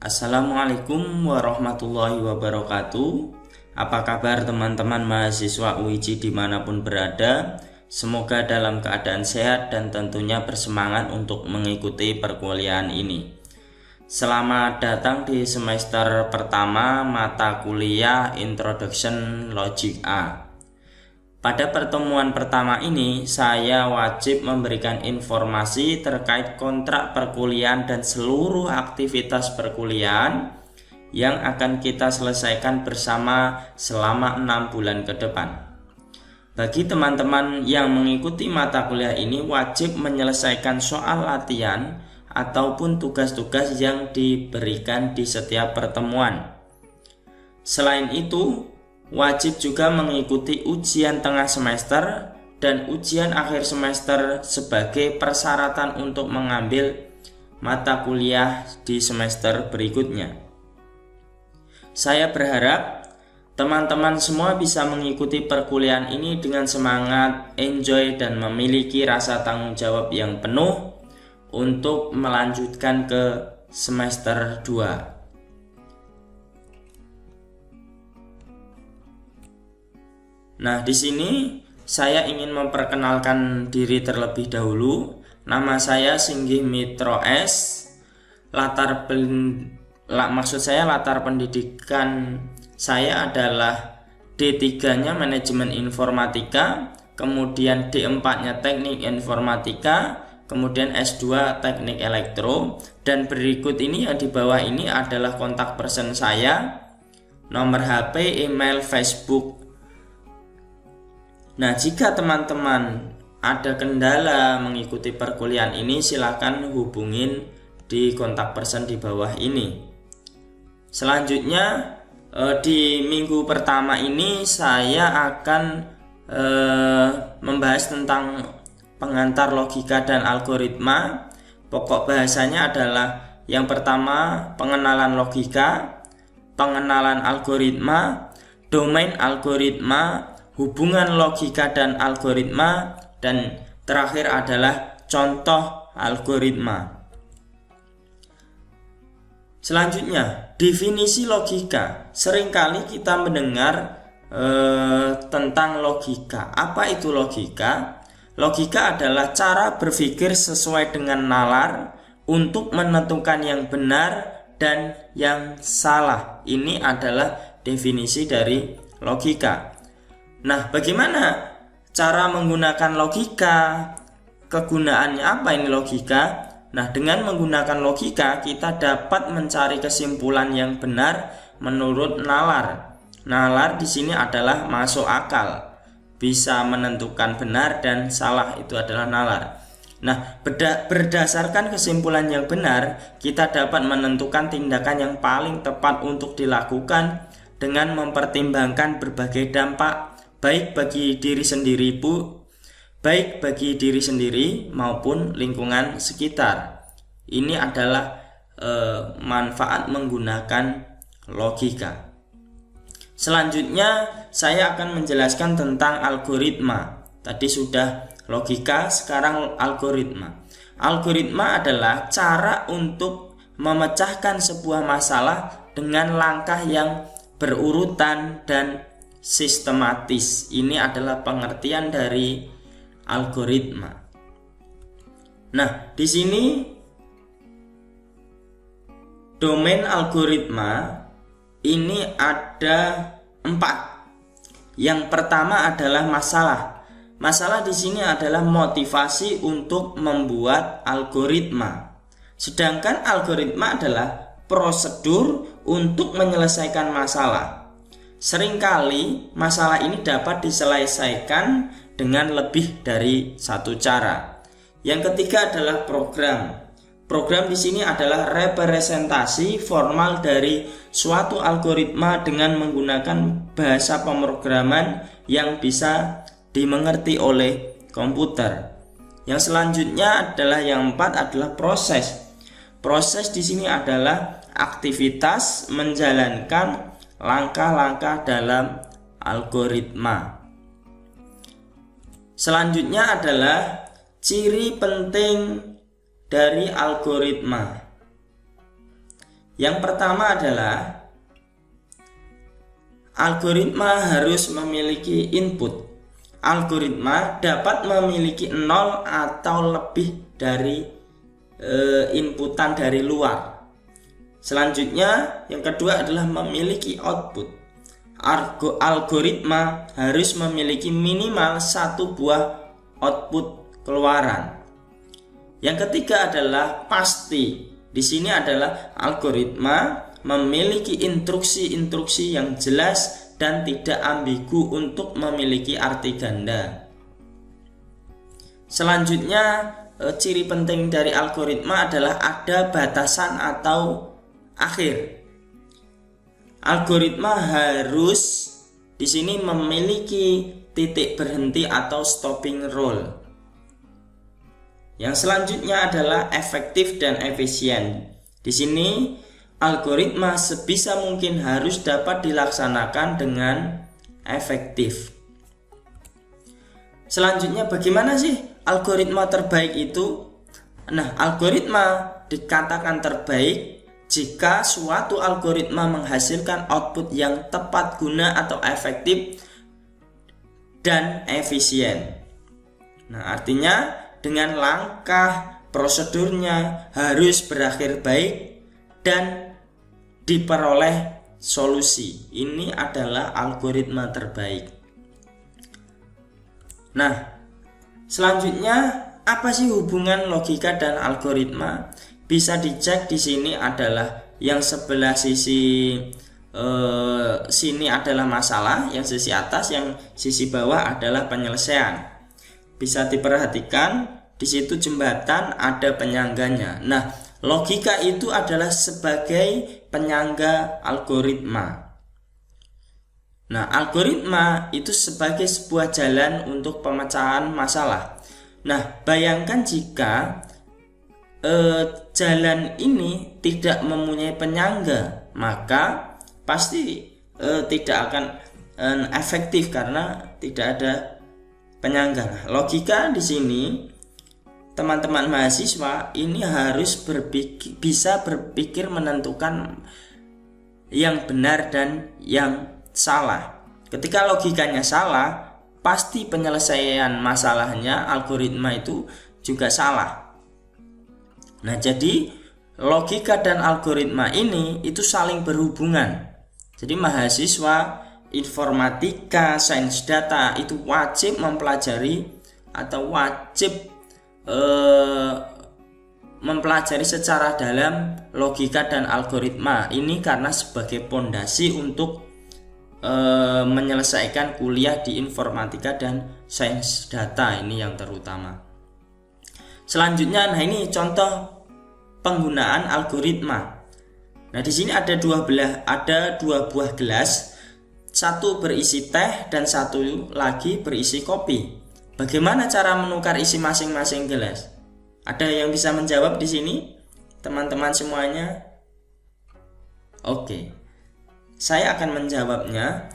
Assalamualaikum warahmatullahi wabarakatuh. Apa kabar teman-teman mahasiswa UIJ dimanapun berada? Semoga dalam keadaan sehat dan tentunya bersemangat untuk mengikuti perkuliahan ini. Selamat datang di semester pertama mata kuliah Introduction Logic A. Pada pertemuan pertama ini, saya wajib memberikan informasi terkait kontrak perkuliahan dan seluruh aktivitas perkuliahan yang akan kita selesaikan bersama selama 6 bulan ke depan. Bagi teman-teman yang mengikuti mata kuliah ini wajib menyelesaikan soal latihan ataupun tugas-tugas yang diberikan di setiap pertemuan. Selain itu, wajib juga mengikuti ujian tengah semester dan ujian akhir semester sebagai persyaratan untuk mengambil mata kuliah di semester berikutnya. Saya berharap teman-teman semua bisa mengikuti perkuliahan ini dengan semangat, enjoy, dan memiliki rasa tanggung jawab yang penuh untuk melanjutkan ke semester 2. Nah, di sini saya ingin memperkenalkan diri terlebih dahulu. Nama saya Singgih Mitro S. Latar pendidikan saya adalah D3-nya Manajemen Informatika, kemudian D4-nya Teknik Informatika, kemudian S2 Teknik Elektro, dan berikut ini yang di bawah ini adalah kontak person saya, nomor HP, email, Facebook. Nah, jika teman-teman ada kendala mengikuti perkuliahan ini, silakan hubungin di kontak person di bawah ini. Selanjutnya, di minggu pertama ini saya akan membahas tentang pengantar logika dan algoritma. Pokok bahasanya adalah yang pertama pengenalan logika, pengenalan algoritma, domain algoritma, hubungan logika dan algoritma, dan terakhir adalah contoh algoritma. Selanjutnya, definisi logika. Seringkali kita mendengar tentang logika. Apa itu logika? Logika adalah cara berpikir sesuai dengan nalar untuk menentukan yang benar dan yang salah. Ini adalah definisi dari logika. Nah, bagaimana cara menggunakan logika? Kegunaannya apa ini logika? Nah, dengan menggunakan logika kita dapat mencari kesimpulan yang benar menurut nalar. Nalar di sini adalah masuk akal, bisa menentukan benar dan salah, itu adalah nalar. Nah, berdasarkan kesimpulan yang benar, kita dapat menentukan tindakan yang paling tepat untuk dilakukan dengan mempertimbangkan berbagai dampak baik bagi diri sendiri maupun lingkungan sekitar. Ini adalah manfaat menggunakan logika. Selanjutnya saya akan menjelaskan tentang algoritma. Tadi sudah logika, sekarang algoritma. Algoritma adalah cara untuk memecahkan sebuah masalah dengan langkah yang berurutan dan sistematis. Ini adalah pengertian dari algoritma. Nah, di sini domain algoritma ini ada 4. Yang pertama adalah masalah. Masalah di sini adalah motivasi untuk membuat algoritma. Sedangkan algoritma adalah prosedur untuk menyelesaikan masalah. Seringkali masalah ini dapat diselesaikan dengan lebih dari satu cara. Yang ketiga adalah program. Program di sini adalah representasi formal dari suatu algoritma dengan menggunakan bahasa pemrograman yang bisa dimengerti oleh komputer. Yang selanjutnya adalah yang 4 adalah proses. Proses di sini adalah aktivitas menjalankan langkah-langkah dalam algoritma. Selanjutnya adalah ciri penting dari algoritma. Yang pertama adalah algoritma harus memiliki input. Algoritma dapat memiliki 0 atau lebih dari inputan dari luar. Selanjutnya, yang kedua adalah memiliki output. Algoritma harus memiliki minimal 1 buah output keluaran. Yang ketiga adalah pasti. Di sini adalah algoritma memiliki instruksi-instruksi yang jelas dan tidak ambigu untuk memiliki arti ganda. Selanjutnya, ciri penting dari algoritma adalah ada batasan atau akhir. Algoritma harus di sini memiliki titik berhenti atau stopping rule. Yang selanjutnya adalah efektif dan efisien. Di sini algoritma sebisa mungkin harus dapat dilaksanakan dengan efektif. Selanjutnya, bagaimana sih algoritma terbaik itu? Nah, algoritma dikatakan terbaik jika suatu algoritma menghasilkan output yang tepat guna atau efektif dan efisien. Nah, artinya dengan langkah prosedurnya harus berakhir baik dan diperoleh solusi. Ini adalah algoritma terbaik. Nah, selanjutnya apa sih hubungan logika dan algoritma? Bisa dicek di sini adalah yang sebelah sisi sini adalah masalah, yang sisi atas, yang sisi bawah adalah penyelesaian. Bisa diperhatikan di situ jembatan ada penyangganya. Nah, logika itu adalah sebagai penyangga algoritma. Nah, algoritma itu sebagai sebuah jalan untuk pemecahan masalah. Nah, bayangkan jika jalan ini tidak mempunyai penyangga, maka pasti tidak akan efektif karena tidak ada penyangga. Nah, logika di sini teman-teman mahasiswa ini harus bisa berpikir menentukan yang benar dan yang salah. Ketika logikanya salah, pasti penyelesaian masalahnya algoritma itu juga salah. Nah, jadi logika dan algoritma ini itu saling berhubungan. Jadi mahasiswa informatika, sains data itu wajib mempelajari atau wajib mempelajari secara dalam logika dan algoritma ini karena sebagai pondasi untuk menyelesaikan kuliah di informatika dan sains data ini yang terutama. Selanjutnya, nah ini contoh penggunaan algoritma. Nah, di sini ada dua buah gelas, satu berisi teh dan satu lagi berisi kopi. Bagaimana cara menukar isi masing-masing gelas? Ada yang bisa menjawab di sini? Teman-teman semuanya? Oke. Saya akan menjawabnya.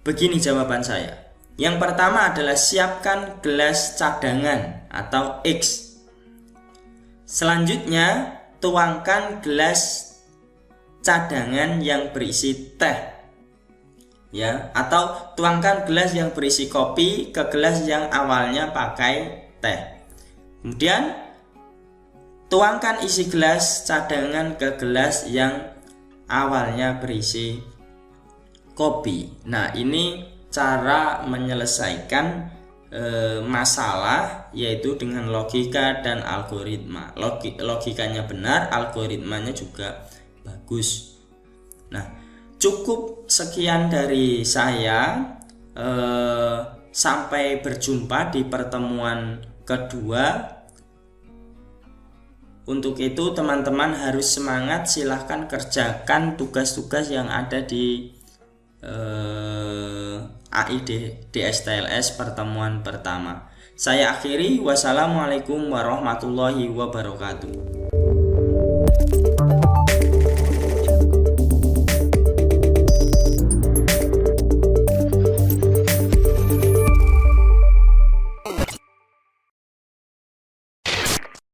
Begini jawaban saya. Yang pertama adalah siapkan gelas cadangan atau X. Selanjutnya, tuangkan gelas cadangan yang berisi teh. Ya, atau tuangkan gelas yang berisi kopi ke gelas yang awalnya pakai teh. Kemudian tuangkan isi gelas cadangan ke gelas yang awalnya berisi kopi. Nah, ini cara menyelesaikan masalah, yaitu dengan logika dan algoritma. Logikanya benar, algoritmanya juga bagus. Nah, cukup sekian dari saya. Sampai berjumpa di pertemuan kedua. Untuk itu teman-teman harus semangat, silahkan kerjakan tugas-tugas yang ada di AID DSTLS pertemuan pertama. Saya akhiri, wassalamualaikum warahmatullahi wabarakatuh.